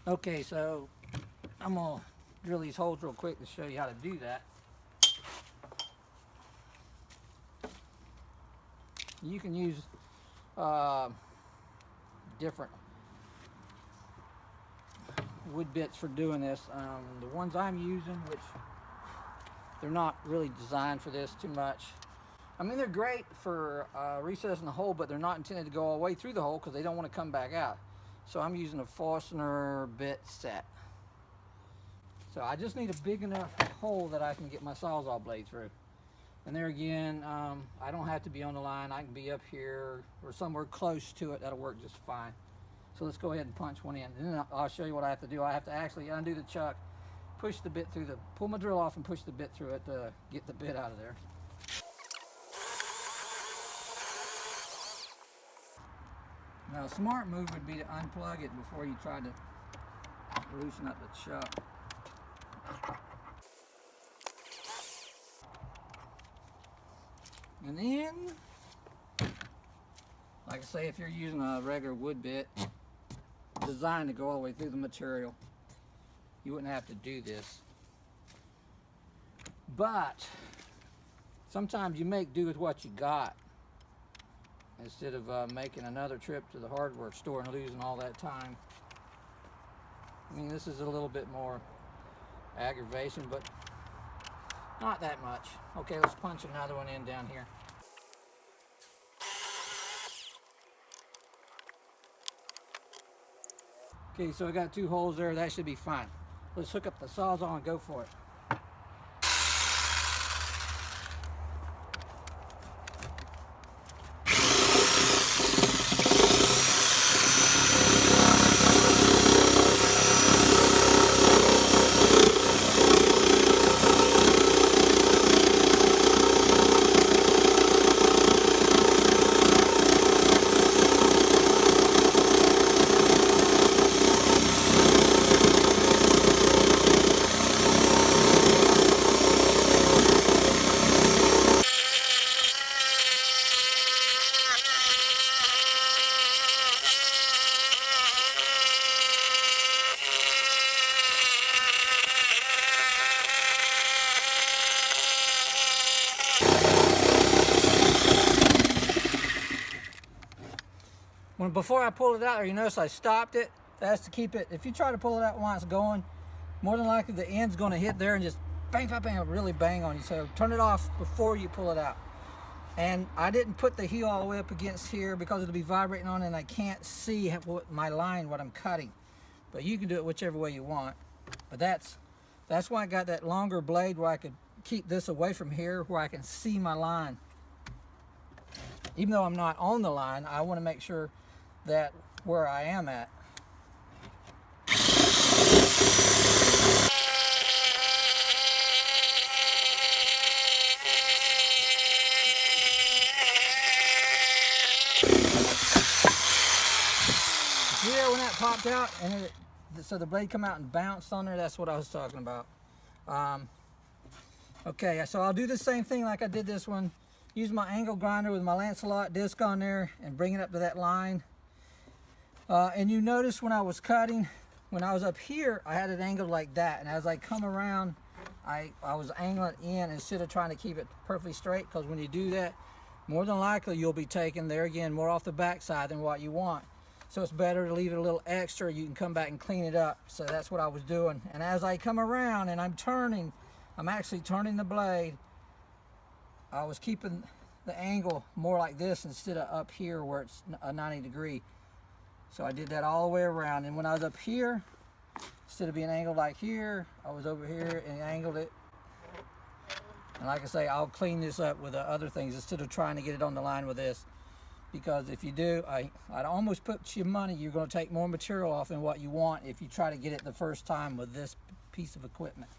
Okay, so I'm gonna drill these holes real quick to show you how to do that. You can use different wood bits for doing this. The ones I'm using, which they're not really designed for this too much. I mean, they're great for recessing the hole, but they're not intended to go all the way through the hole because they don't want to come back out. So I'm using a Forstner Bit Set. So I just need a big enough hole that I can get my Sawzall blade through. And there again, I don't have to be on the line. I can be up here or somewhere close to it. That'll work just fine. So let's go ahead and punch one in. And then I'll show you what I have to do. I have to actually undo the chuck, push the bit through pull my drill off and push the bit through it to get the bit out of there. Now a smart move would be to unplug it before you try to loosen up the chuck. And then, like I say, if you're using a regular wood bit designed to go all the way through the material, you wouldn't have to do this. But sometimes you make do with what you got instead of making another trip to the hardware store and losing all that time. I mean, this is a little bit more aggravation, but not that much. Okay, let's punch another one in down here. Okay, so I got 2 holes there. That should be fine. Let's hook up the Sawzall and go for it. Before I pull it out, or you notice I stopped it, that's to keep it, if you try to pull it out while it's going, more than likely the end's going to hit there and just bang, bang, bang, really bang on you. So turn it off before you pull it out. And I didn't put the heel all the way up against here because it'll be vibrating on and I can't see what my line, what I'm cutting. But you can do it whichever way you want. But that's why I got that longer blade where I could keep this away from here where I can see my line. Even though I'm not on the line, I want to make sure that where I am at. Yeah, when that popped out and so the blade come out and bounced on there, that's what I was talking about. Okay, so I'll do the same thing like I did this one. Use my angle grinder with my Lancelot disc on there and bring it up to that line. And you notice when I was cutting, when I was up here, I had it angled like that. And as I come around, I was angling it in instead of trying to keep it perfectly straight, because when you do that, more than likely you'll be taking, there again, more off the back side than what you want. So it's better to leave it a little extra. You can come back and clean it up. So that's what I was doing. And as I come around and I'm actually turning the blade, I was keeping the angle more like this instead of up here where it's a 90 degree. So I did that all the way around, and when I was up here, instead of being angled like here, I was over here and angled it. And like I say, I'll clean this up with the other things instead of trying to get it on the line with this. Because if you do, I'd almost put you money, you're going to take more material off than what you want if you try to get it the first time with this piece of equipment.